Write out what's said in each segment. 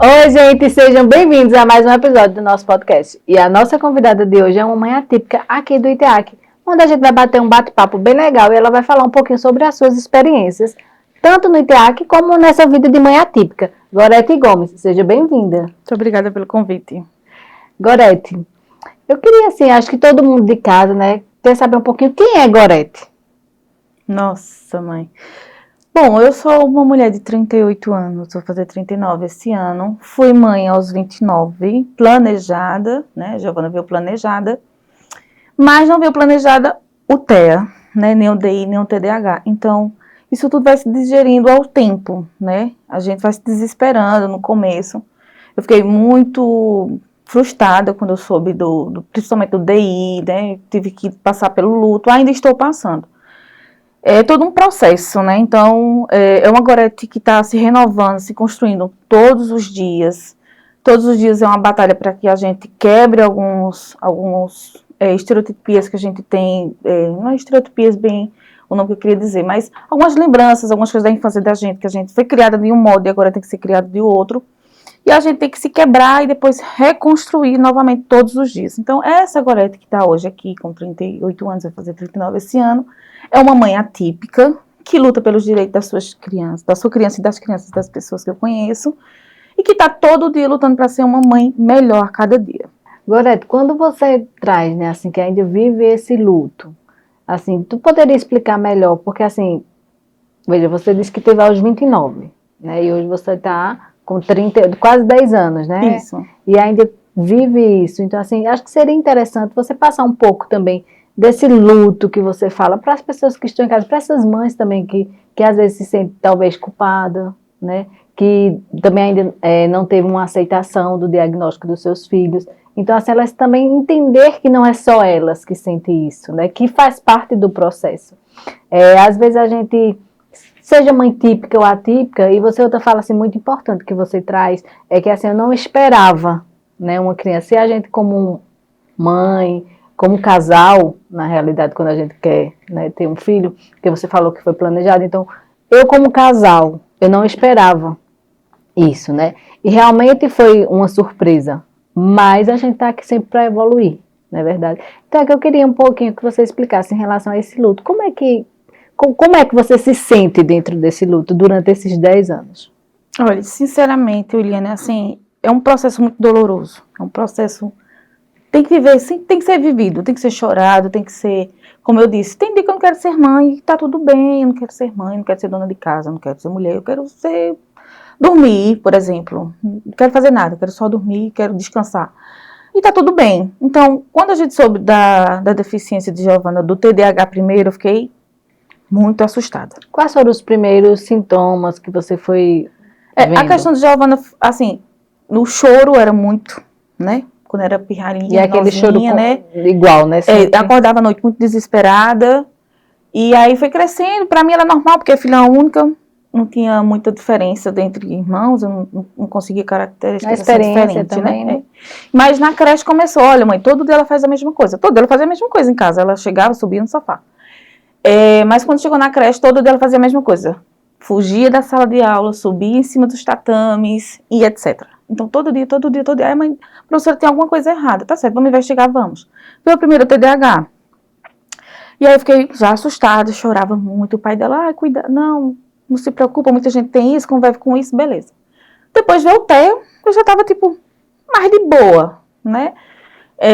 Oi, gente, sejam bem-vindos a mais um episódio do nosso podcast. E a nossa convidada de hoje é uma mãe atípica aqui do ITEAC, onde a gente vai bater um bate-papo bem legal e ela vai falar um pouquinho sobre as suas experiências, tanto no ITEAC como nessa vida de mãe atípica. Gorete Gomes, seja bem-vinda. Muito obrigada pelo convite. Gorete, eu queria, assim, acho que todo mundo de casa, né, quer saber um pouquinho quem é Gorete. Nossa, mãe. Bom, eu sou uma mulher de 38 anos, vou fazer 39 esse ano. Fui mãe aos 29, planejada, né? Giovana veio planejada, mas não veio planejada o TEA, né? Nem o DI, nem o TDAH. Então, isso tudo vai se digerindo ao tempo, né? A gente vai se desesperando no começo. Eu fiquei muito frustrada quando eu soube principalmente do DI, né? Tive que passar pelo luto, ainda estou passando. É todo um processo, né? Então, é uma Gorete que está se renovando, se construindo todos os dias. Todos os dias é uma batalha para que a gente quebre alguns estereotipias que a gente tem, não é estereotipias bem o nome que eu queria dizer, mas algumas lembranças, algumas coisas da infância da gente, que a gente foi criada de um modo e agora tem que ser criada de outro. E a gente tem que se quebrar e depois reconstruir novamente todos os dias. Então, essa Gorete que está hoje aqui, com 38 anos, vai fazer 39 esse ano, é uma mãe atípica, que luta pelos direitos das suas crianças, da sua criança e das crianças das pessoas que eu conheço, e que está todo dia lutando para ser uma mãe melhor cada dia. Gorete, quando você traz, né, assim, que ainda vive esse luto, assim, tu poderia explicar melhor, porque assim, veja, você disse que teve aos 29, né, e hoje você está com 30, quase 10 anos, né? Isso. E ainda vive isso. Então, assim, acho que seria interessante você passar um pouco também desse luto que você fala para as pessoas que estão em casa, para essas mães também que às vezes se sentem talvez culpadas, né? Que também ainda não teve uma aceitação do diagnóstico dos seus filhos. Então, assim, elas também entender que não é só elas que sentem isso, né? Que faz parte do processo. Às vezes a gente, seja mãe típica ou atípica, e você outra fala assim, muito importante que você traz, é que assim, eu não esperava, né, uma criança. E a gente como mãe, como casal, na realidade, quando a gente quer, né, ter um filho, que você falou que foi planejado, então, eu como casal, eu não esperava isso, né? E realmente foi uma surpresa, mas a gente está aqui sempre para evoluir, não é verdade? Então é que eu queria um pouquinho que você explicasse em relação a esse luto. Como é que você se sente dentro desse luto durante esses 10 anos? Olha, sinceramente, Juliana, assim, é um processo muito doloroso. É um processo tem que viver, tem que ser vivido, tem que ser chorado, tem que ser, como eu disse, tem dia que eu não quero ser mãe, tá tudo bem, eu não quero ser mãe, não quero ser dona de casa, não quero ser mulher, eu quero dormir, por exemplo, não quero fazer nada, eu quero só dormir, quero descansar. E tá tudo bem. Então, quando a gente soube da deficiência de Giovana, do TDAH primeiro, eu fiquei muito assustada. Quais foram os primeiros sintomas que você foi vendo? A questão de Giovana, assim, no choro era muito, né? Quando era pirralhinha, e aquele novinha, choro né? Igual, né? Acordava à noite muito desesperada. E aí foi crescendo. Pra mim era normal, porque é filha única. Não tinha muita diferença entre irmãos. Eu não conseguia caracterizar a experiência diferente, também, né? Mas na creche começou. Olha, mãe, todo dia ela faz a mesma coisa. Todo dia ela fazia a mesma coisa em casa. Ela chegava, subia no sofá. Mas quando chegou na creche, todo dia ela fazia a mesma coisa. Fugia da sala de aula, subia em cima dos tatames e etc. Então, todo dia. Aí, mãe, professora, tem alguma coisa errada. Tá certo, vamos investigar, vamos. Veio o primeiro TDAH. E aí eu fiquei já assustada, chorava muito. O pai dela, cuida, não se preocupa, muita gente tem isso, convive com isso, beleza. Depois veio o TEA, eu já tava, tipo, mais de boa, né?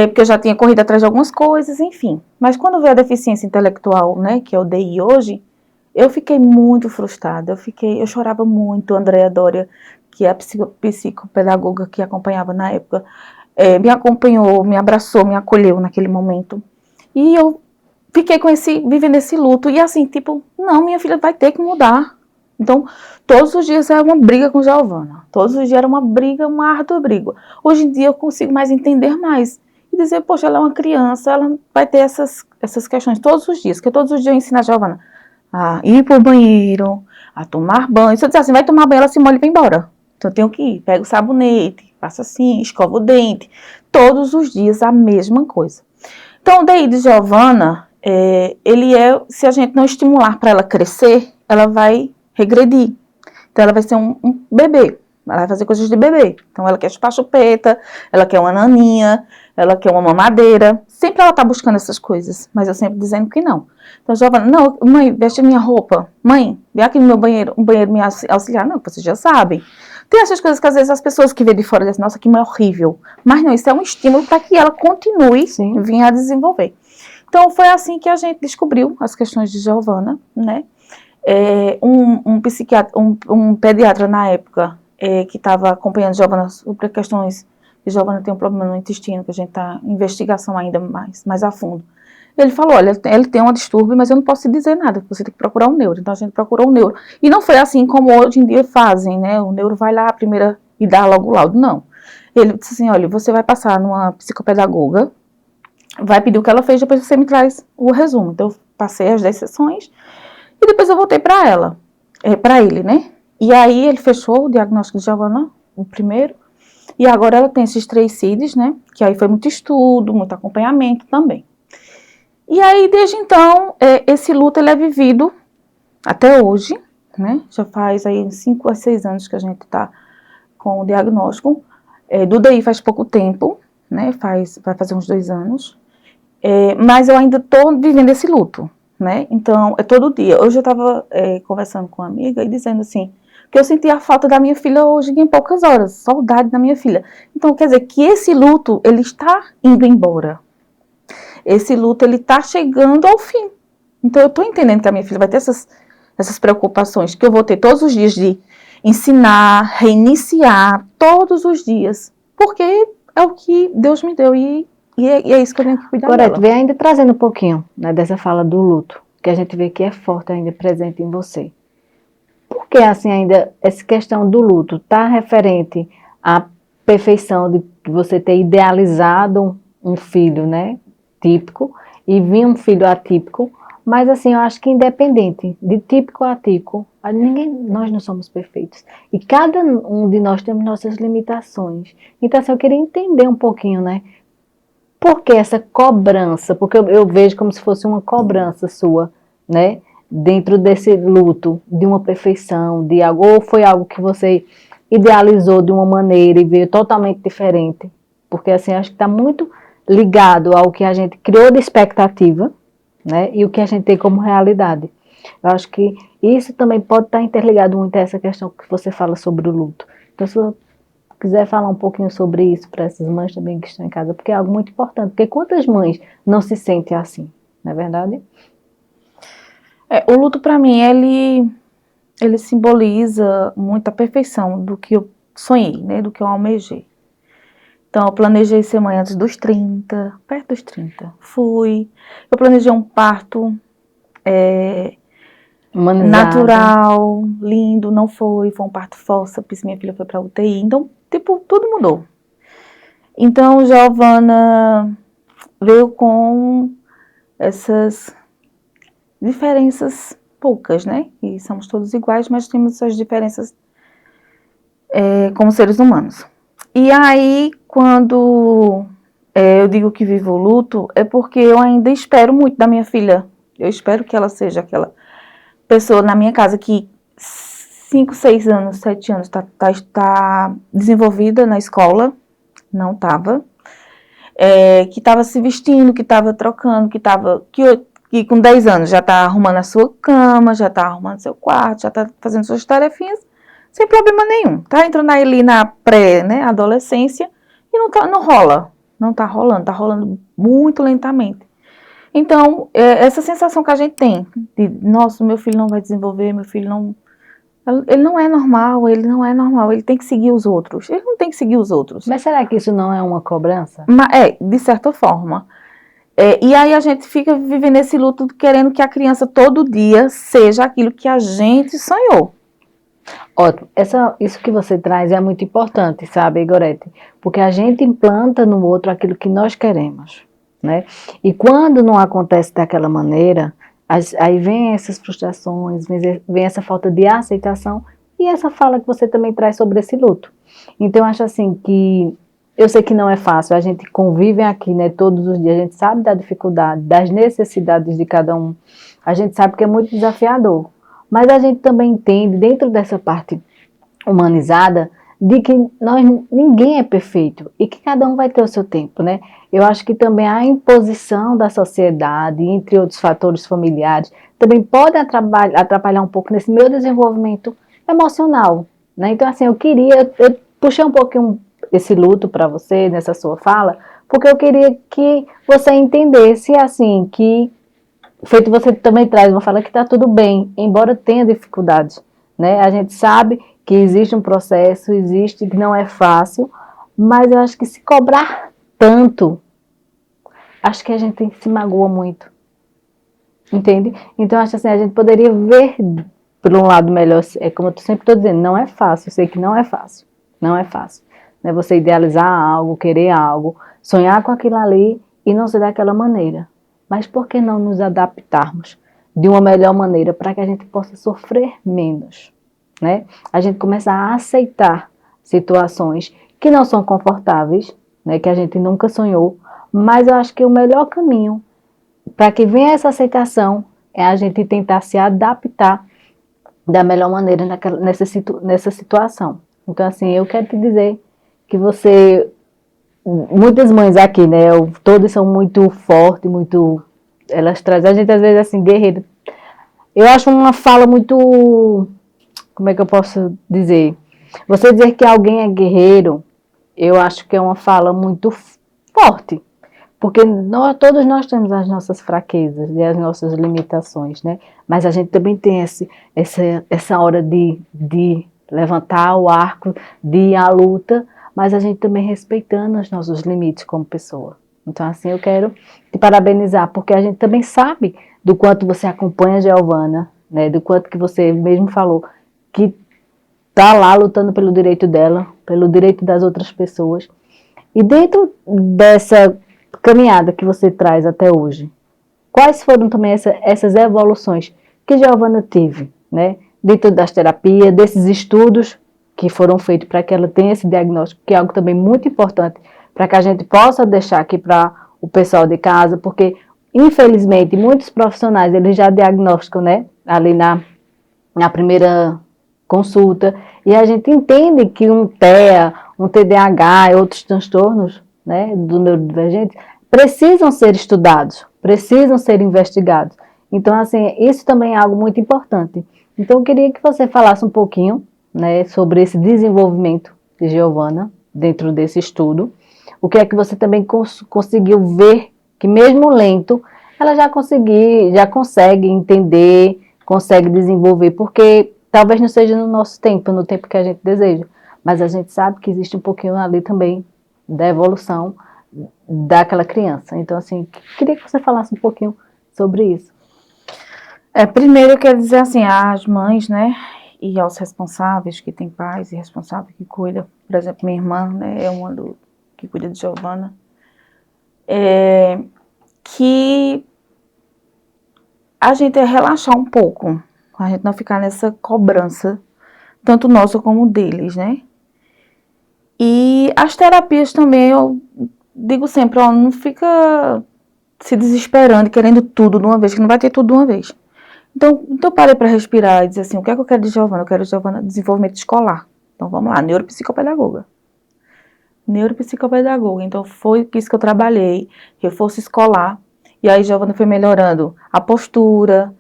Porque eu já tinha corrido atrás de algumas coisas, enfim. Mas quando veio a deficiência intelectual, né, que é o DI hoje, eu fiquei muito frustrada, eu chorava muito. A Andréa Dória, que é a psicopedagoga que acompanhava na época, me acompanhou, me abraçou, me acolheu naquele momento. E eu fiquei vivendo esse luto, e assim, tipo, não, minha filha vai ter que mudar. Então, todos os dias era uma briga com Giovana, todos os dias era uma briga, uma árdua briga. Hoje em dia eu consigo mais entender mais, e dizer, poxa, ela é uma criança, ela vai ter essas questões todos os dias, porque todos os dias eu ensino a Giovana a ir pro banheiro, a tomar banho. Se eu disser assim, vai tomar banho, ela se molha e vai embora. Então eu tenho que ir, pego o sabonete, faço assim, escovo o dente, todos os dias a mesma coisa. Então o DI de Giovana, se a gente não estimular para ela crescer, ela vai regredir. Então ela vai ser um bebê, ela vai fazer coisas de bebê. Então, ela quer chupar chupeta, ela quer uma naninha, ela quer uma mamadeira. Sempre ela tá buscando essas coisas, mas eu sempre dizendo que não. Então, Giovana, não, mãe, veste minha roupa. Mãe, vem aqui no meu banheiro, um banheiro me auxiliar. Não, vocês já sabem. Tem essas coisas que às vezes as pessoas que vêm de fora dizem, nossa, que mãe horrível. Mas não, isso é um estímulo para que ela continue vir a desenvolver. Então, foi assim que a gente descobriu as questões de Giovana, né? Um pediatra na época que estava acompanhando Giovana sobre questões que Giovana tem um problema no intestino, que a gente está em investigação ainda mais a fundo. Ele falou, olha, ele tem um distúrbio, mas eu não posso te dizer nada, você tem que procurar um neuro. Então a gente procurou um neuro. E não foi assim como hoje em dia fazem, né? O neuro vai lá primeiro e dá logo o laudo, não. Ele disse assim, olha, você vai passar numa psicopedagoga, vai pedir o que ela fez, depois você me traz o resumo. Então eu passei as 10 sessões, e depois eu voltei para ele, né? E aí ele fechou o diagnóstico de Giovana, o primeiro, e agora ela tem esses 3 CIDs, né? Que aí foi muito estudo, muito acompanhamento também. E aí, desde então, esse luto ele é vivido até hoje, né? Já faz aí 5 a 6 anos que a gente está com o diagnóstico. Do DI faz pouco tempo, né? Vai fazer uns 2 anos. Mas eu ainda estou vivendo esse luto, né? Então, é todo dia. Hoje eu estava conversando com uma amiga e dizendo assim, que eu senti a falta da minha filha hoje em poucas horas, saudade da minha filha. Então, quer dizer que esse luto, ele está indo embora. Esse luto, ele está chegando ao fim. Então, eu estou entendendo que a minha filha vai ter essas preocupações, que eu vou ter todos os dias de ensinar, reiniciar, todos os dias. Porque é o que Deus me deu e é isso que eu tenho que cuidar dela. Correto, vem ainda trazendo um pouquinho, né, dessa fala do luto, que a gente vê que é forte ainda presente em você. Por que assim ainda essa questão do luto está referente à perfeição de você ter idealizado um filho, né, típico, e vir um filho atípico, mas assim, eu acho que independente de típico ou atípico, nós não somos perfeitos. E cada um de nós temos nossas limitações. Então assim, eu queria entender um pouquinho, né, por que essa cobrança? Porque eu vejo como se fosse uma cobrança sua, né? Dentro desse luto, de uma perfeição, de algo, ou foi algo que você idealizou de uma maneira e veio totalmente diferente? Porque assim, acho que está muito ligado ao que a gente criou de expectativa, né? E o que a gente tem como realidade. Eu acho que isso também pode estar interligado muito a essa questão que você fala sobre o luto. Então, se você quiser falar um pouquinho sobre isso para essas mães também que estão em casa, porque é algo muito importante, porque quantas mães não se sentem assim, não é verdade? O luto para mim, ele simboliza muito a perfeição do que eu sonhei, né, do que eu almejei. Então, eu planejei ser mãe antes dos 30, perto dos 30, fui. Eu planejei um parto natural, lindo, não foi um parto fórceps, minha filha foi para UTI, então, tipo, tudo mudou. Então, Giovana veio com essas diferenças poucas, né? E somos todos iguais, mas temos essas diferenças como seres humanos. E aí, quando eu digo que vivo o luto, é porque eu ainda espero muito da minha filha. Eu espero que ela seja aquela pessoa na minha casa que 5, 6 anos, 7 anos está desenvolvida na escola, não estava, que estava se vestindo, que estava trocando, que com 10 anos já está arrumando a sua cama, já está arrumando seu quarto, já está fazendo suas tarefinhas, sem problema nenhum. Está entrando ali na adolescência e não rola. Não está rolando, está rolando muito lentamente. Então, essa sensação que a gente tem de, nossa, meu filho não vai desenvolver, meu filho não... Ele não é normal, ele tem que seguir os outros. Ele não tem que seguir os outros. Mas será que isso não é uma cobrança? De certa forma. E aí a gente fica vivendo esse luto querendo que a criança todo dia seja aquilo que a gente sonhou. Ótimo. Isso que você traz é muito importante, sabe, Gorete? Porque a gente implanta no outro aquilo que nós queremos, né? E quando não acontece daquela maneira, aí vem essas frustrações, vem essa falta de aceitação e essa fala que você também traz sobre esse luto. Então, eu acho assim que eu sei que não é fácil, a gente convive aqui, né, todos os dias, a gente sabe da dificuldade, das necessidades de cada um, a gente sabe que é muito desafiador, mas a gente também entende, dentro dessa parte humanizada, de que ninguém é perfeito e que cada um vai ter o seu tempo, né? Eu acho que também a imposição da sociedade, entre outros fatores familiares, também pode atrapalhar um pouco nesse meu desenvolvimento emocional, né? Então, assim, eu puxei um pouquinho esse luto para você nessa sua fala, porque eu queria que você entendesse, assim, que, feito você também traz uma fala que está tudo bem, embora tenha dificuldades, né? A gente sabe que existe um processo, existe que não é fácil, mas eu acho que se cobrar tanto, acho que a gente se magoa muito, entende? Então, acho assim, a gente poderia ver por um lado melhor, é como eu sempre estou dizendo, não é fácil, eu sei que não é fácil, não é fácil, né? Você idealizar algo, querer algo, sonhar com aquilo ali e não ser daquela maneira. Mas por que não nos adaptarmos de uma melhor maneira para que a gente possa sofrer menos, né? A gente começa a aceitar situações que não são confortáveis, né? Que a gente nunca sonhou, mas eu acho que o melhor caminho para que venha essa aceitação é a gente tentar se adaptar da melhor maneira nessa situação. Então, assim, eu quero te dizer que muitas mães aqui, né, todas são muito fortes, elas trazem a gente às vezes assim, guerreira. Eu acho uma fala muito, como é que eu posso dizer? Você dizer que alguém é guerreiro, eu acho que é uma fala muito forte. Porque todos nós temos as nossas fraquezas e as nossas limitações, né? Mas a gente também tem essa hora de levantar o arco, de ir à luta, mas a gente também respeitando os nossos limites como pessoa. Então, assim, eu quero te parabenizar, porque a gente também sabe do quanto você acompanha a Giovana, né? Do quanto que você mesmo falou, que está lá lutando pelo direito dela, pelo direito das outras pessoas. E dentro dessa caminhada que você traz até hoje, quais foram também essas evoluções que Giovana teve, né? Dentro das terapias, desses estudos que foram feitos para que ela tenha esse diagnóstico, que é algo também muito importante, para que a gente possa deixar aqui para o pessoal de casa, porque, infelizmente, muitos profissionais, eles já diagnosticam, né? Ali na primeira consulta, e a gente entende que um TEA, um TDAH e outros transtornos, né, do neurodivergente, precisam ser estudados, precisam ser investigados. Então, assim, isso também é algo muito importante. Então, eu queria que você falasse um pouquinho, né, sobre esse desenvolvimento de Giovana dentro desse estudo. O que é que você também conseguiu ver que, mesmo lento, ela já consegue entender, consegue desenvolver, porque talvez não seja no nosso tempo, no tempo que a gente deseja, mas a gente sabe que existe um pouquinho ali também da evolução daquela criança. Então, assim, queria que você falasse um pouquinho sobre isso. Primeiro eu quero dizer assim, às mães, né, e aos responsáveis, que tem pais e responsáveis que cuidam, por exemplo, minha irmã, né, é uma que cuida de Giovana, que a gente relaxar um pouco, a gente não ficar nessa cobrança, tanto nossa como deles, né. E as terapias também, eu digo sempre, ó, não fica se desesperando e querendo tudo de uma vez, que não vai ter tudo de uma vez. Então eu parei para respirar e dizer assim, o que é que eu quero de Giovana? Eu quero de Giovana desenvolvimento escolar. Então vamos lá, neuropsicopedagoga. Neuropsicopedagoga, então foi isso que eu trabalhei, reforço escolar. E aí Giovana foi melhorando a postura,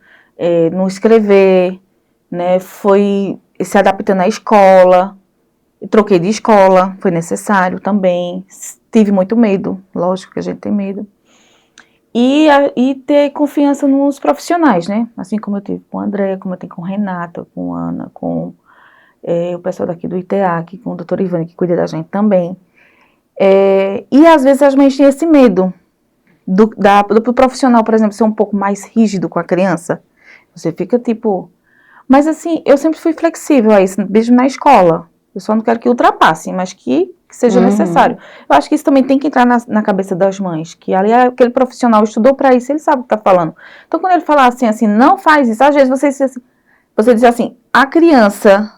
no escrever, né, foi se adaptando à escola. Eu troquei de escola, foi necessário também. Tive muito medo, lógico que a gente tem medo. E ter confiança nos profissionais, né? Assim como eu tive com a André, como eu tenho com a Renata, com a Ana, com o pessoal daqui do ITEAC, com o doutor Ivane, que cuida da gente também. E às vezes as mães têm esse medo do profissional, por exemplo, ser um pouco mais rígido com a criança. Você fica tipo... Mas assim, eu sempre fui flexível a isso, mesmo na escola. Eu só não quero que ultrapasse, mas que seja necessário. Eu acho que isso também tem que entrar na cabeça das mães, que ali aquele profissional estudou para isso, ele sabe o que está falando. Então, quando ele falar assim, não faz isso, às vezes você diz assim, a criança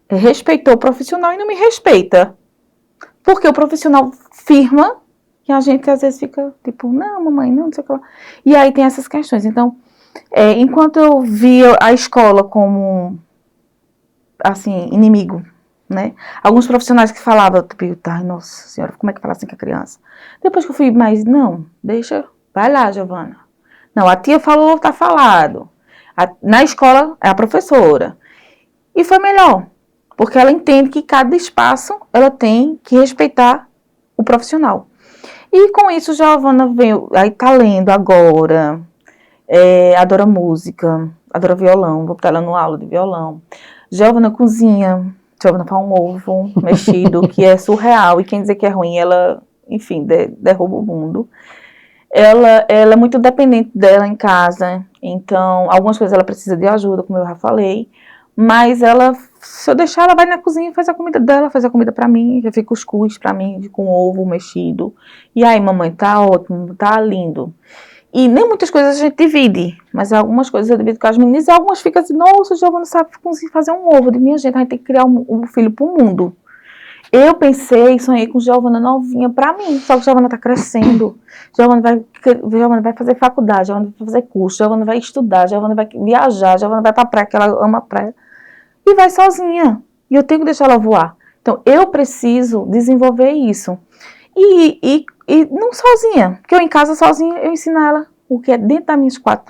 respeitou o profissional e não me respeita. Porque o profissional firma e a gente às vezes fica tipo, não, mamãe, não sei o que lá. E aí tem essas questões. Então, enquanto eu via a escola como, assim, inimigo, né? Alguns profissionais que falavam, tipo, ai, nossa senhora, como é que fala assim com a criança? Depois que eu fui, mas não, deixa, vai lá, Giovana. Não, a tia falou, tá falado. Na escola é a professora. E foi melhor, porque ela entende que cada espaço ela tem que respeitar o profissional. E com isso, Giovana veio, aí tá lendo agora, adora música, adora violão, vou botar ela no aula de violão. Giovana cozinha, Giovana faz um ovo mexido, que é surreal, e quem dizer que é ruim, ela, enfim, derruba o mundo. Ela é muito dependente dela em casa, então algumas coisas ela precisa de ajuda, como eu já falei, mas ela, se eu deixar, ela vai na cozinha e faz a comida dela, faz a comida pra mim, já fica cuscuz pra mim, com ovo mexido. E aí, mamãe, tá ótimo, tá lindo. E nem muitas coisas a gente divide, mas algumas coisas eu divido com as meninas e algumas ficam assim, nossa, Giovana sabe conseguir fazer um ovo. De minha gente, a gente tem que criar um filho pro mundo. Eu pensei, sonhei com Giovana novinha pra mim, só que Giovana tá crescendo. Giovana vai fazer faculdade, Giovana vai fazer curso, Giovana vai estudar, Giovana vai viajar, Giovana vai pra praia, que ela ama a praia. E vai sozinha. E eu tenho que deixar ela voar. Então, eu preciso desenvolver isso. E não sozinha, porque eu em casa sozinha, eu ensino ela o que é dentro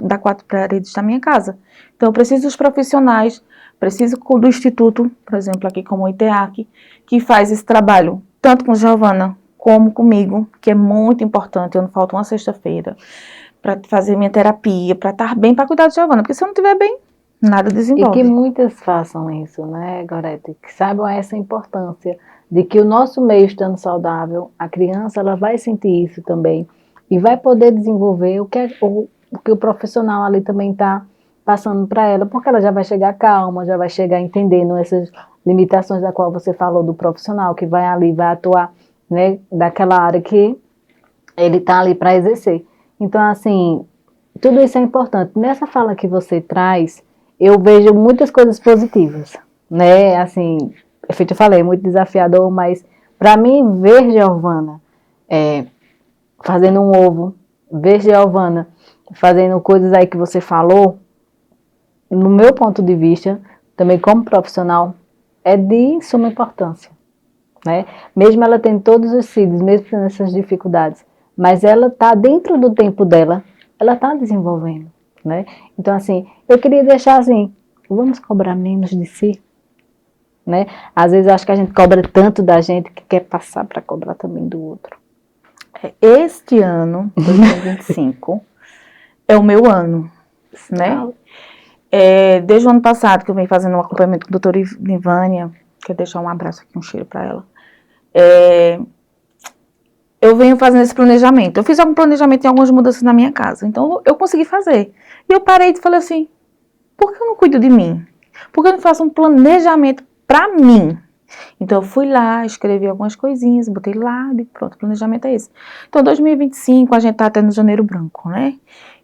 das quatro paredes da minha casa. Então, eu preciso dos profissionais, preciso do instituto, por exemplo, aqui como o ITEAC, que faz esse trabalho, tanto com Giovana como comigo, que é muito importante. Eu não falto uma sexta-feira para fazer minha terapia, para estar bem, para cuidar de Giovana, porque se eu não estiver bem, nada desenvolve. E que muitas façam isso, né, Gorete? Que saibam essa importância de que o nosso meio estando saudável, a criança ela vai sentir isso também e vai poder desenvolver o que o profissional ali também está passando para ela, porque ela já vai chegar calma, já vai chegar entendendo essas limitações da qual você falou do profissional, que vai ali, vai atuar, né, daquela área que ele está ali para exercer. Então, assim, tudo isso é importante. Nessa fala que você traz, eu vejo muitas coisas positivas, né? Assim, feito eu falei, é muito desafiador, mas para mim ver Giovana fazendo um ovo, ver Giovana fazendo coisas aí que você falou, no meu ponto de vista, também como profissional, é de suma importância, né? Mesmo ela tendo todos os filhos, mesmo tendo essas dificuldades, mas ela está dentro do tempo dela, ela está desenvolvendo, né? Então, assim, eu queria deixar assim, vamos cobrar menos de si, né? Às vezes eu acho que a gente cobra tanto da gente que quer passar para cobrar também do outro. Este ano, 2025, é o meu ano, né? Desde o ano passado que eu venho fazendo um acompanhamento com a doutora Nivânia, quero deixar um abraço aqui, um cheiro para ela. Eu venho fazendo esse planejamento. Eu fiz algum planejamento em algumas mudanças na minha casa, então eu consegui fazer. E eu parei e falei assim, por que eu não cuido de mim? Por que eu não faço um planejamento para mim? Então eu fui lá, escrevi algumas coisinhas, botei lá, e pronto, o planejamento é esse. Então 2025 a gente tá até no Janeiro Branco, né?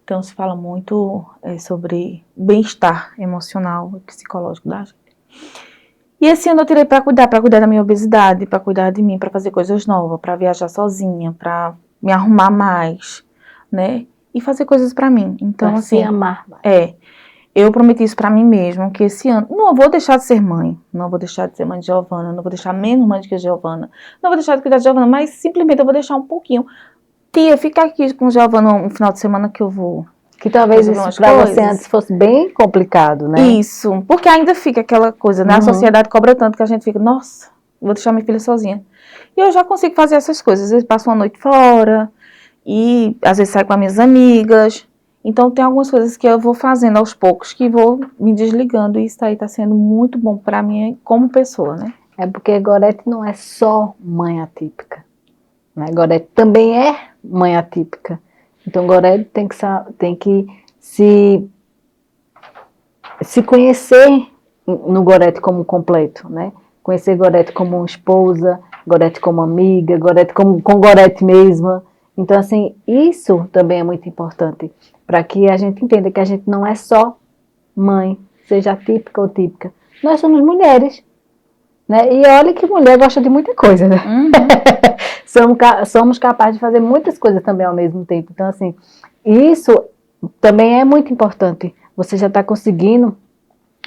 Então se fala muito sobre bem-estar emocional e psicológico da gente. E esse ano eu tirei para cuidar da minha obesidade, para cuidar de mim, para fazer coisas novas, para viajar sozinha, para me arrumar mais, né? E fazer coisas para mim. Então pra assim, se amar mais. eu prometi isso pra mim mesma, que esse ano, não vou deixar de ser mãe, não vou deixar de ser mãe de Giovana, não vou deixar menos mãe do que a Giovana, não vou deixar de cuidar de Giovana, mas simplesmente eu vou deixar um pouquinho. Tia, fica aqui com Giovana um final de semana que eu vou. Que talvez isso pra você antes fosse bem complicado, né? Isso, porque ainda fica aquela coisa, né? A sociedade cobra tanto que a gente fica, nossa, vou deixar minha filha sozinha. E eu já consigo fazer essas coisas, às vezes passo uma noite fora, e às vezes saio com as minhas amigas. Então, tem algumas coisas que eu vou fazendo aos poucos, que vou me desligando, e isso aí tá sendo muito bom pra mim como pessoa, né? É porque Gorete não é só mãe atípica, né? Gorete também é mãe atípica. Então, Gorete tem que se conhecer no Gorete como completo, né? Conhecer Gorete como esposa, Gorete como amiga, Gorete com Gorete mesma. Então, assim, isso também é muito importante, para que a gente entenda que a gente não é só mãe, seja atípica ou típica. Nós somos mulheres, né? E olha que mulher gosta de muita coisa, né? Somos capazes de fazer muitas coisas também ao mesmo tempo. Então, assim, isso também é muito importante. Você já está conseguindo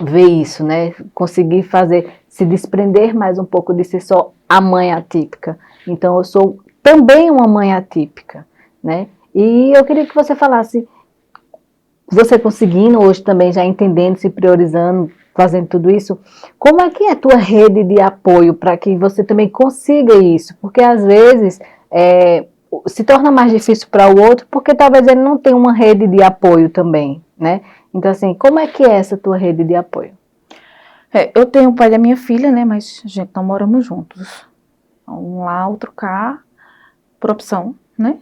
ver isso, né? Conseguir fazer, se desprender mais um pouco de ser só a mãe atípica. Então, eu sou também uma mãe atípica, né? E eu queria que você falasse, você conseguindo hoje também, já entendendo, se priorizando, fazendo tudo isso, como é que é a tua rede de apoio para que você também consiga isso? Porque às vezes se torna mais difícil para o outro, porque talvez ele não tenha uma rede de apoio também, né? Então, assim, como é que é essa tua rede de apoio? Eu tenho o pai da minha filha, né, mas a gente não moramos juntos. Um lá, outro cá, por opção, né?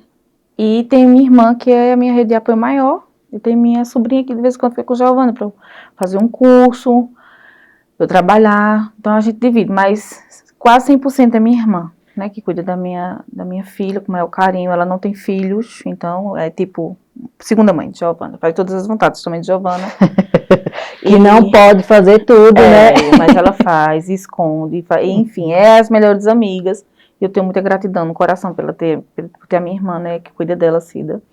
E tem minha irmã, que é a minha rede de apoio maior, e tem minha sobrinha que de vez em quando fica com a Giovana para eu fazer um curso, eu trabalhar, então a gente divide, mas quase 100% é minha irmã, né, que cuida da minha filha com o maior carinho. Ela não tem filhos, então é tipo segunda mãe de Giovana, faz todas as vontades também de Giovana. E não pode fazer tudo, né? Mas ela faz, esconde, enfim, é as melhores amigas. Eu tenho muita gratidão no coração por ter a minha irmã, né, que cuida dela, Cida.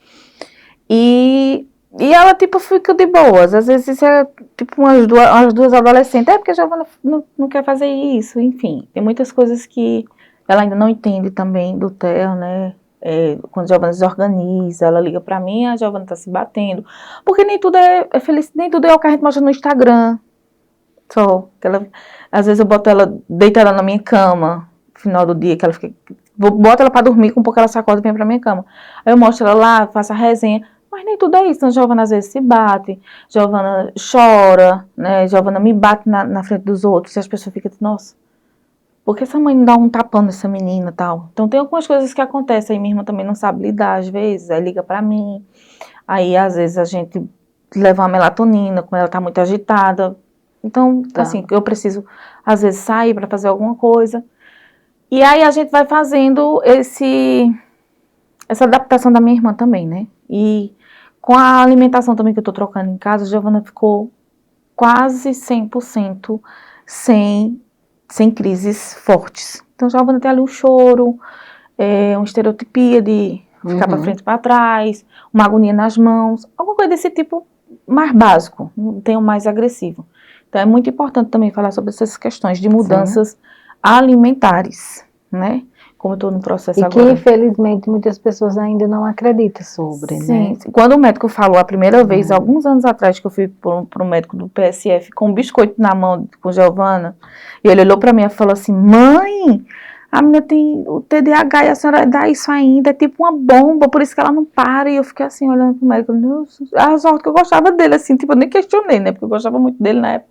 E ela, tipo, fica de boas. Às vezes isso é, tipo, umas duas adolescentes. Porque a Giovana não quer fazer isso, enfim. Tem muitas coisas que ela ainda não entende também do Theo, né? Quando a Giovana desorganiza, ela liga pra mim, a Giovana tá se batendo. Porque nem tudo é feliz, nem tudo é o que a gente mostra no Instagram. Só que ela, às vezes eu boto ela deitada na minha cama, no final do dia, que ela fica... Boto ela pra dormir, com um pouco ela sacode e vem pra minha cama. Aí eu mostro ela lá, faço a resenha. Mas nem tudo é isso. Então, Giovana às vezes se bate, Giovana chora, né? Giovana me bate na frente dos outros. E as pessoas ficam assim, nossa, por que essa mãe não dá um tapão nessa menina e tal? Então tem algumas coisas que acontecem. Aí minha irmã também não sabe lidar às vezes. Aí liga pra mim. Aí às vezes a gente leva uma melatonina quando ela tá muito agitada. Então, assim, eu preciso às vezes sair pra fazer alguma coisa. E aí a gente vai fazendo essa adaptação da minha irmã também, né? E com a alimentação também que eu tô trocando em casa, a Giovana ficou quase 100% sem crises fortes. Então, a Giovana tem ali um choro, uma estereotipia de ficar pra frente e pra trás, uma agonia nas mãos, alguma coisa desse tipo mais básico, não tem o mais agressivo. Então, é muito importante também falar sobre essas questões de mudanças alimentares, né? Como eu estou no processo agora. E que, infelizmente, muitas pessoas ainda não acreditam sobre, Sim, né? Quando o médico falou a primeira vez, alguns anos atrás, que eu fui para o médico do PSF com um biscoito na mão com Giovana, e ele olhou para mim e falou assim, mãe, a menina tem o TDAH e a senhora dá isso ainda, é tipo uma bomba, por isso que ela não para. E eu fiquei assim, olhando pro médico, a sorte que eu gostava dele, assim, tipo, eu nem questionei, né, porque eu gostava muito dele na época.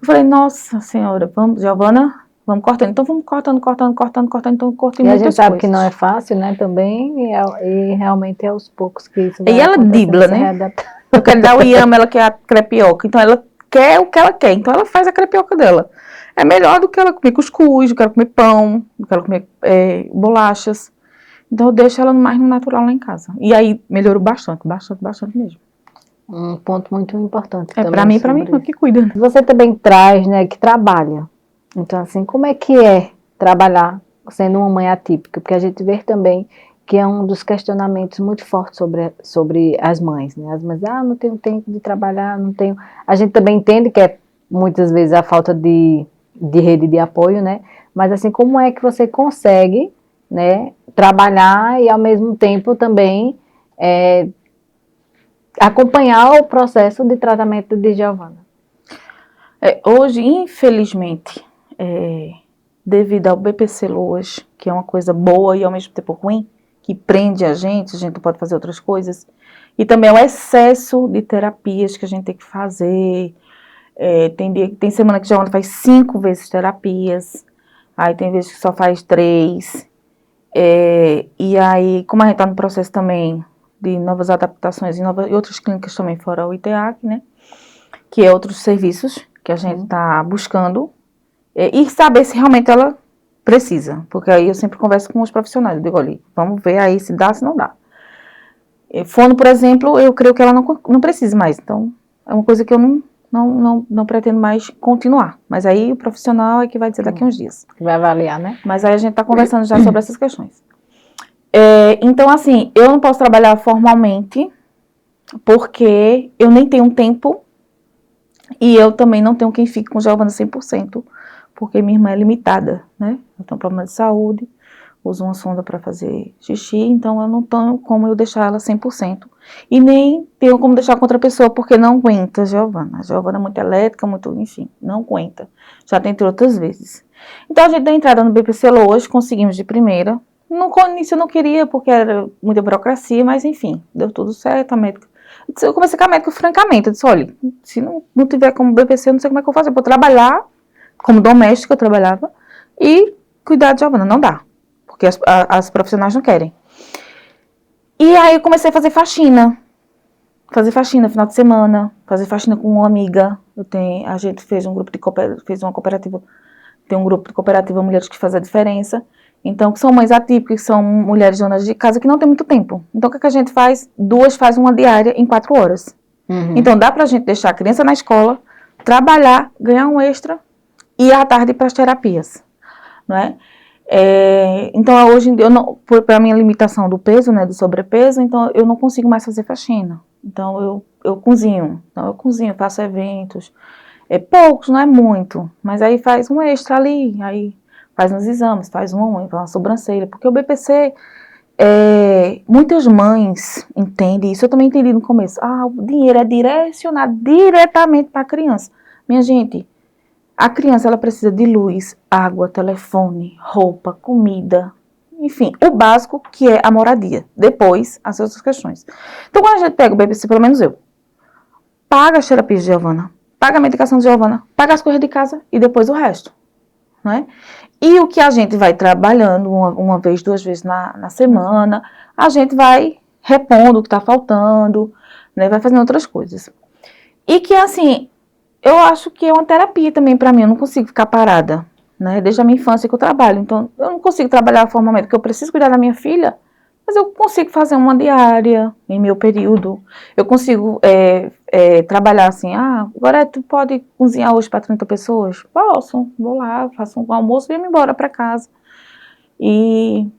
Eu falei, nossa senhora, vamos, Giovana... Vamos cortando. Então vamos cortando. Então eu cortei muitas coisas. E a gente sabe que não é fácil, né, também, e realmente é aos poucos que isso vai E ela dribla, né? Eu quero dar o iame, ela quer a crepioca. Então ela quer o que ela quer. Então ela faz a crepioca dela. É melhor do que ela comer cuscuz, do que ela comer pão, do que ela comer bolachas. Então eu deixo ela mais no natural lá em casa. E aí melhorou bastante mesmo. Um ponto muito importante também. Pra mim, que cuida. Você também traz, né, que trabalha. Então, assim, como é que é trabalhar sendo uma mãe atípica? Porque a gente vê também que é um dos questionamentos muito fortes sobre as mães, né? As mães, não tenho tempo de trabalhar, não tenho... A gente também entende que é, muitas vezes, a falta de rede de apoio, né? Mas, assim, como é que você consegue, né, trabalhar e, ao mesmo tempo, também acompanhar o processo de tratamento de Giovana? Hoje, infelizmente... devido ao BPC-LOAS, que é uma coisa boa e ao mesmo tempo ruim, que prende a gente não pode fazer outras coisas, e também o excesso de terapias que a gente tem que fazer. Tem semana que já faz 5 vezes terapias, aí tem vezes que só faz 3, e aí, como a gente está no processo também de novas adaptações e outras clínicas também fora o ITEAC, né, que é outros serviços que a gente está buscando, e saber se realmente ela precisa, porque aí eu sempre converso com os profissionais, eu digo, olha, vamos ver aí se dá, se não dá. Fono, por exemplo, eu creio que ela não precisa mais, então é uma coisa que eu não pretendo mais continuar, mas aí o profissional é que vai dizer daqui a uns dias. Vai avaliar, né? Mas aí a gente está conversando já sobre essas questões. Então, assim, eu não posso trabalhar formalmente, porque eu nem tenho tempo, e eu também não tenho quem fique com Giovana 100%, porque minha irmã é limitada, né? Eu tenho um problema de saúde, uso uma sonda para fazer xixi, então eu não tenho como eu deixar ela 100%. E nem tenho como deixar com outra pessoa, porque não aguenta a Giovana. A Giovana é muito elétrica, muito, enfim, não aguenta. Já tentei outras vezes. Então a gente deu entrada no BPC hoje, conseguimos de primeira. No início eu não queria, porque era muita burocracia, mas enfim, deu tudo certo. A médica... Eu comecei com a médica francamente, eu disse, olha, se não tiver como BPC, eu não sei como é que eu vou fazer. Eu vou trabalhar, como doméstica eu trabalhava, e cuidar de Giovana. Não dá, porque as profissionais não querem. E aí eu comecei a fazer faxina final de semana, fazer faxina com uma amiga. A gente fez um grupo de fez uma cooperativa, tem um grupo de cooperativa Mulheres que Fazem a Diferença. Então, que são mães atípicas, que são mulheres donas de casa que não tem muito tempo. Então, o que a gente faz? 2 faz uma diária em 4 horas. Uhum. Então, dá pra gente deixar a criança na escola, trabalhar, ganhar um extra e ir à tarde para as terapias, não é? Então, hoje em dia, por a minha limitação do peso, né, do sobrepeso, então eu não consigo mais fazer faxina. Então, eu cozinho. Então, eu cozinho, faço eventos. Poucos, não é muito. Mas aí faz um extra ali, aí faz uns exames, faz uma sobrancelha. Porque o BPC, muitas mães entendem isso. Eu também entendi no começo. O dinheiro é direcionado diretamente para a criança. Minha gente, a criança ela precisa de luz, água, telefone, roupa, comida, enfim, o básico que é a moradia. Depois, as outras questões. Então, quando a gente pega o BPC, pelo menos eu, paga as terapias de Giovana, paga a medicação de Giovana, paga as coisas de casa e depois o resto, né? E o que a gente vai trabalhando uma vez, 2 vezes na semana, a gente vai repondo o que está faltando, né? Vai fazendo outras coisas. E que, assim, eu acho que é uma terapia também para mim, eu não consigo ficar parada, né? Desde a minha infância que eu trabalho, então eu não consigo trabalhar formalmente, porque eu preciso cuidar da minha filha, mas eu consigo fazer uma diária em meu período, eu consigo trabalhar assim, agora tu pode cozinhar hoje para 30 pessoas? Posso, vou lá, faço um almoço e venho embora para casa. E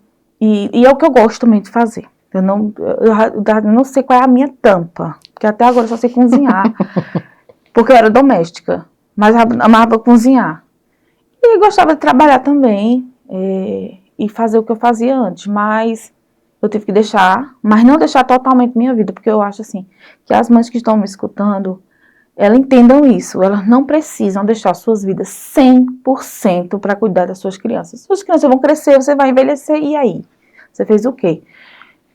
é o que eu gosto também de fazer. Eu não sei qual é a minha tampa, porque até agora eu só sei cozinhar, porque eu era doméstica, mas amava cozinhar. E gostava de trabalhar também, e fazer o que eu fazia antes, mas eu tive que deixar, mas não deixar totalmente minha vida, porque eu acho assim, que as mães que estão me escutando, elas entendam isso, elas não precisam deixar suas vidas 100% para cuidar das suas crianças. Suas crianças vão crescer, você vai envelhecer, e aí? Você fez o quê?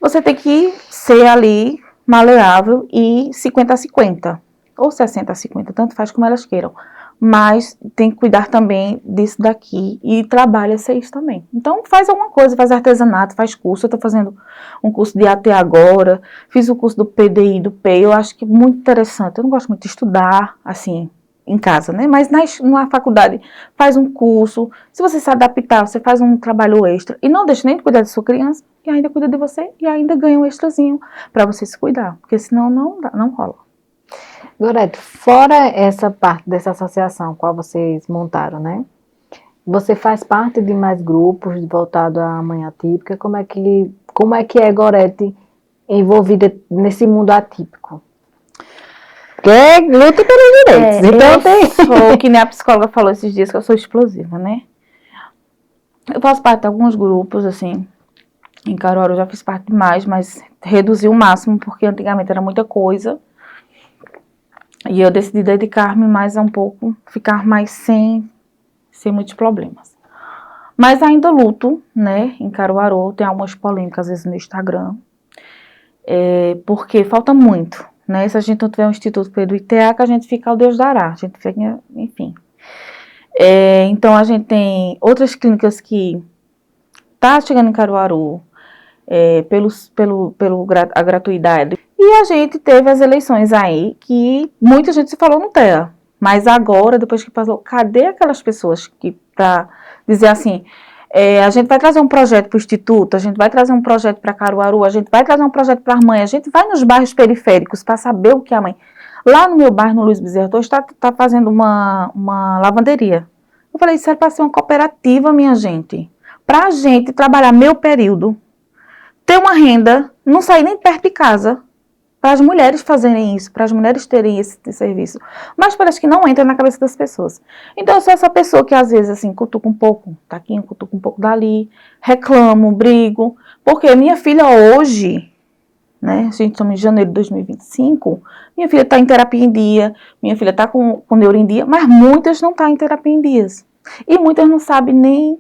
Você tem que ser ali maleável e 50-50, ou 60-50, tanto faz como elas queiram. Mas tem que cuidar também disso daqui e trabalha isso também. Então faz alguma coisa, faz artesanato, faz curso. Eu estou fazendo um curso de AT agora, fiz o curso do PDI, do PEI, eu acho que é muito interessante. Eu não gosto muito de estudar, assim, em casa, né? Mas na faculdade faz um curso, se você se adaptar, você faz um trabalho extra e não deixa nem de cuidar da sua criança e ainda cuida de você e ainda ganha um extrazinho para você se cuidar, porque senão não rola. Gorete, fora essa parte dessa associação qual vocês montaram, né? Você faz parte de mais grupos voltados à mãe atípica? Como é que é Gorete envolvida nesse mundo atípico? Que luta pelos direitos. Então sou, que nem a psicóloga falou esses dias, que eu sou explosiva, né? Eu faço parte de alguns grupos, assim, em Caruaru eu já fiz parte de mais, mas reduzi o máximo, porque antigamente era muita coisa. E eu decidi dedicar-me mais a um pouco, ficar mais sem muitos problemas. Mas ainda luto, né, em Caruaru, tem algumas polêmicas às vezes no Instagram, porque falta muito, né, se a gente não tiver um instituto do ITA, que a gente fica ao Deus dará, a gente fica, enfim. Então a gente tem outras clínicas que tá chegando em Caruaru, a gratuidade. E a gente teve as eleições aí, que muita gente se falou no TEA. Mas agora, depois que passou, cadê aquelas pessoas que, para dizer assim, a gente vai trazer um projeto para o Instituto, a gente vai trazer um projeto para Caruaru, a gente vai trazer um projeto para a mãe, a gente vai nos bairros periféricos para saber o que é a mãe. Lá no meu bairro, no Luiz Bezerra, está fazendo uma lavanderia. Eu falei, isso era para ser uma cooperativa, minha gente. Para a gente trabalhar meu período, ter uma renda, não sair nem perto de casa, para as mulheres fazerem isso, para as mulheres terem esse serviço. Mas parece que não entra na cabeça das pessoas. Então eu sou essa pessoa que às vezes assim, cutuca um pouco daqui, cutuca um pouco dali, reclamo, brigo, porque minha filha hoje, né, a gente estamos em janeiro de 2025, minha filha está em terapia em dia, minha filha está com neuro em dia, mas muitas não estão em terapia em dias. E muitas não sabem nem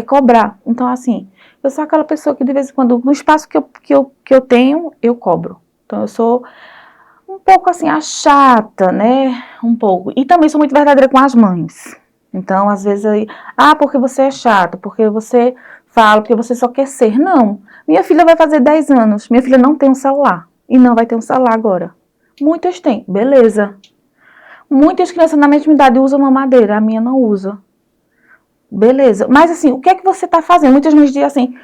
cobrar. Então, assim, eu sou aquela pessoa que de vez em quando, no espaço que eu tenho, eu cobro. Então, eu sou um pouco assim, a chata, né? Um pouco. E também sou muito verdadeira com as mães. Então, às vezes, porque você é chata, porque você fala, porque você só quer ser. Não. Minha filha vai fazer 10 anos. Minha filha não tem um celular. E não vai ter um celular agora. Muitas têm. Beleza. Muitas crianças na mesma idade usam mamadeira. A minha não usa. Beleza. Mas, assim, o que é que você está fazendo? Muitas mães dizem assim,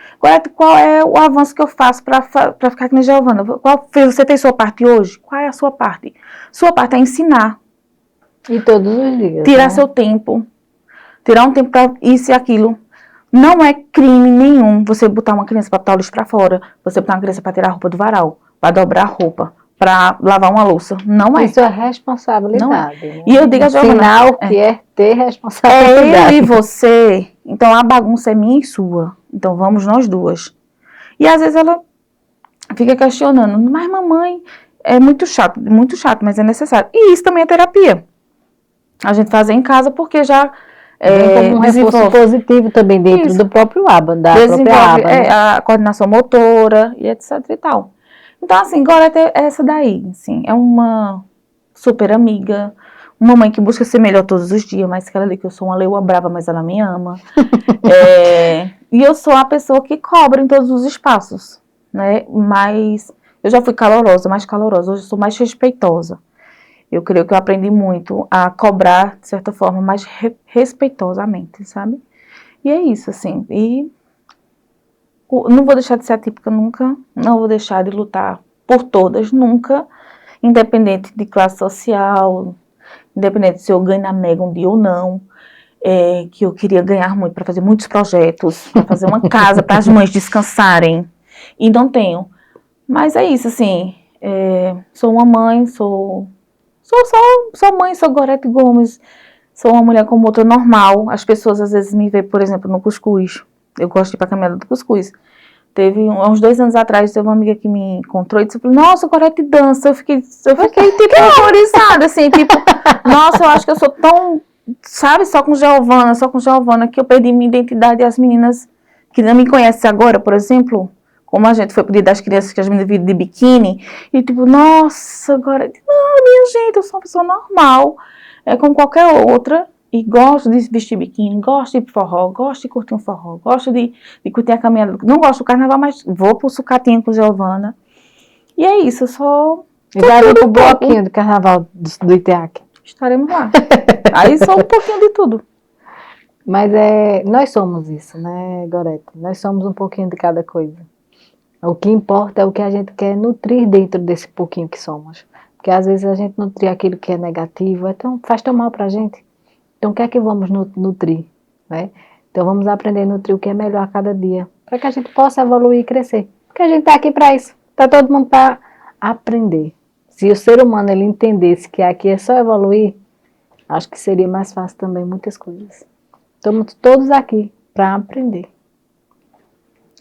qual é o avanço que eu faço para ficar aqui na Giovana? Você tem sua parte hoje? Qual é a sua parte? Sua parte é ensinar. E todos os dias. Tirar né? seu tempo. Tirar um tempo para isso e aquilo. Não é crime nenhum você botar uma criança para botar o lixo para fora, você botar uma criança para tirar a roupa do varal, para dobrar a roupa, para lavar uma louça. Não é. Isso é responsabilidade. Não é. Né? E eu digo a Giovana, Ensinar o que é ter é responsabilidade. eu e você, então a bagunça é minha e sua. Então vamos nós duas. E às vezes ela fica questionando, mas mamãe, é muito chato, mas é necessário. E isso também é terapia. A gente faz em casa porque já Vem como um reforço positivo também dentro Isso. do próprio aba, da desenvolve própria aba. Né? a coordenação motora e etc e tal. Então, assim, Gorete é essa daí, assim, é uma super amiga, uma mãe que busca ser melhor todos os dias, mas que ela diz que eu sou uma leoa brava, mas ela me ama. E eu sou a pessoa que cobra em todos os espaços, né? Mas eu já fui mais calorosa, hoje eu sou mais respeitosa. Eu creio que eu aprendi muito a cobrar, de certa forma, mais respeitosamente, sabe? E é isso, assim. E não vou deixar de ser atípica nunca, não vou deixar de lutar por todas nunca, independente de classe social, independente se eu ganho na Mega um dia ou não, que eu queria ganhar muito para fazer muitos projetos, para fazer uma casa para as mães descansarem, e não tenho. Mas é isso, assim, sou uma mãe, sou mãe, sou Gorete Gomes, sou uma mulher como outra normal. As pessoas às vezes me veem, por exemplo, no cuscuz. Eu gosto de ir para a caminhada do cuscuz. Há uns 2 anos atrás, teve uma amiga que me encontrou e disse, nossa, Gorete dança. Eu fiquei tipo, horrorizada, assim, tipo, nossa, eu acho que eu sou tão, sabe, só com Giovana, que eu perdi minha identidade. E as meninas que não me conhecem agora, por exemplo, como a gente foi pedir das crianças que as meninas viram de biquíni, e tipo, nossa, agora, não, minha gente, eu sou uma pessoa normal, como qualquer outra, e gosto de vestir biquíni, gosto de ir pro forró, gosto de curtir um forró, gosto de curtir a caminhada, não gosto do carnaval, mas vou pro sucatinho com Giovana, e é isso, eu sou... E vai vir pro bloquinho do carnaval do Iteac. Estaremos lá. Aí só um pouquinho de tudo. Mas nós somos isso, né, Gorete? Nós somos um pouquinho de cada coisa. O que importa é o que a gente quer nutrir dentro desse pouquinho que somos. Porque às vezes a gente nutrir aquilo que é negativo, então faz tão mal pra gente. Então o que é que vamos nutrir? Né? Então vamos aprender a nutrir o que é melhor a cada dia. Para que a gente possa evoluir e crescer. Porque a gente tá aqui para isso. Tá todo mundo para aprender. Se o ser humano ele entendesse que aqui é só evoluir, acho que seria mais fácil também muitas coisas. Estamos todos aqui para aprender.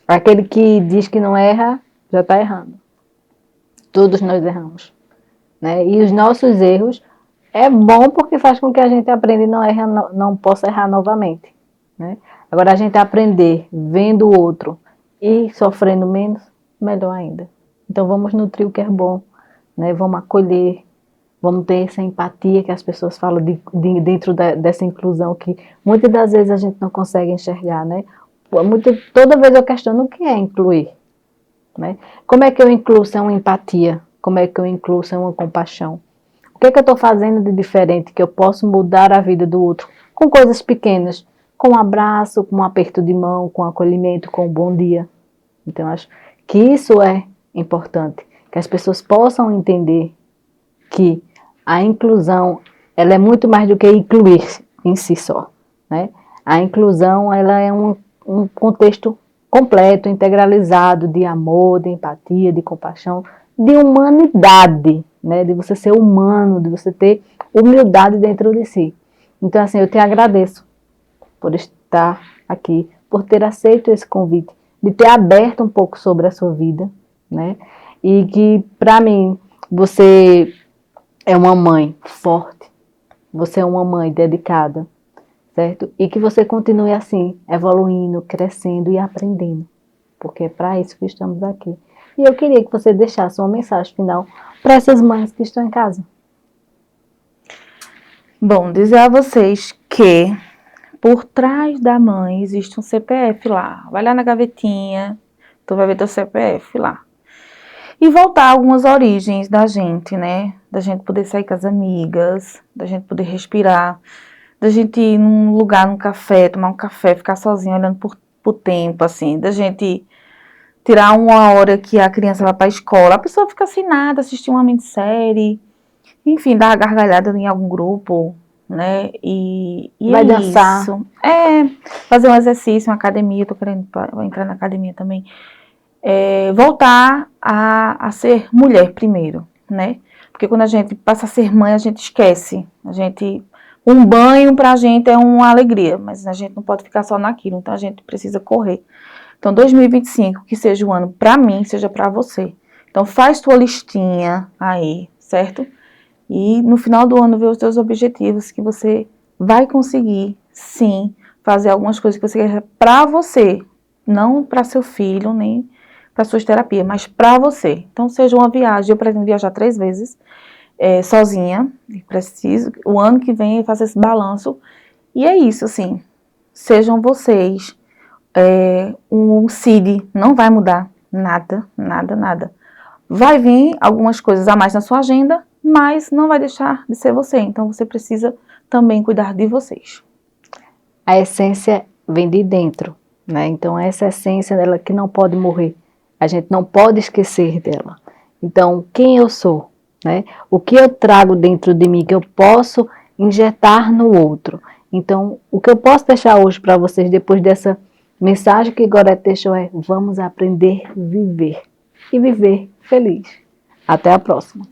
Aquele que diz que não erra, já está errando. Todos nós erramos. Né? E os nossos erros é bom porque faz com que a gente aprenda e não possa errar novamente. Né? Agora, a gente aprender vendo o outro e sofrendo menos, melhor ainda. Então, vamos nutrir o que é bom. Né? Vamos acolher, vamos ter essa empatia que as pessoas falam dentro dessa inclusão que muitas das vezes a gente não consegue enxergar, né? Toda vez eu questiono o que é incluir. Né? Como é que eu incluo sem uma empatia? Como é que eu incluo sem uma compaixão? O que é que eu estou fazendo de diferente que eu posso mudar a vida do outro? Com coisas pequenas, com um abraço, com um aperto de mão, com um acolhimento, com um bom dia. Então, acho que isso é importante, que as pessoas possam entender que a inclusão ela é muito mais do que incluir em si só. Né? A inclusão ela é um contexto completo, integralizado de amor, de empatia, de compaixão, de humanidade, né? De você ser humano, de você ter humildade dentro de si. Então, assim, eu te agradeço por estar aqui, por ter aceito esse convite, de ter aberto um pouco sobre a sua vida, né? E que, para mim, você é uma mãe forte, você é uma mãe dedicada, certo? E que você continue assim, evoluindo, crescendo e aprendendo, porque é para isso que estamos aqui. E eu queria que você deixasse uma mensagem final para essas mães que estão em casa. Bom, dizer a vocês que por trás da mãe existe um CPF lá. Vai lá na gavetinha, tu vai ver teu CPF lá. E voltar a algumas origens da gente, né? Da gente poder sair com as amigas, da gente poder respirar, da gente ir num lugar, num café, tomar um café, ficar sozinho olhando pro tempo, assim, da gente tirar uma hora que a criança vai para a escola, a pessoa fica sem nada, assistir uma minissérie, enfim, dar uma gargalhada em algum grupo, né? E Vai é dançar. isso. Fazer um exercício, uma academia, tô querendo entrar na academia também. Voltar a ser mulher primeiro, né? Porque quando a gente passa a ser mãe, a gente esquece. Um banho pra gente é uma alegria, mas a gente não pode ficar só naquilo, então a gente precisa correr. Então 2025, que seja o ano pra mim, seja pra você. Então faz tua listinha aí, certo? E no final do ano ver os teus objetivos, que você vai conseguir, sim, fazer algumas coisas que você quer pra você, não para seu filho, nem para suas terapias, mas para você. Então, seja uma viagem, eu pretendo viajar 3 vezes, sozinha, preciso, o ano que vem fazer esse balanço, e é isso, assim, sejam vocês, o CID não vai mudar nada, nada, nada. Vai vir algumas coisas a mais na sua agenda, mas não vai deixar de ser você, então você precisa também cuidar de vocês. A essência vem de dentro, né? Então, essa essência dela que não pode morrer. A gente não pode esquecer dela. Então, quem eu sou, né? O que eu trago dentro de mim que eu posso injetar no outro. Então, o que eu posso deixar hoje para vocês, depois dessa mensagem que Gorete deixou, é: vamos aprender a viver. E viver feliz. Até a próxima.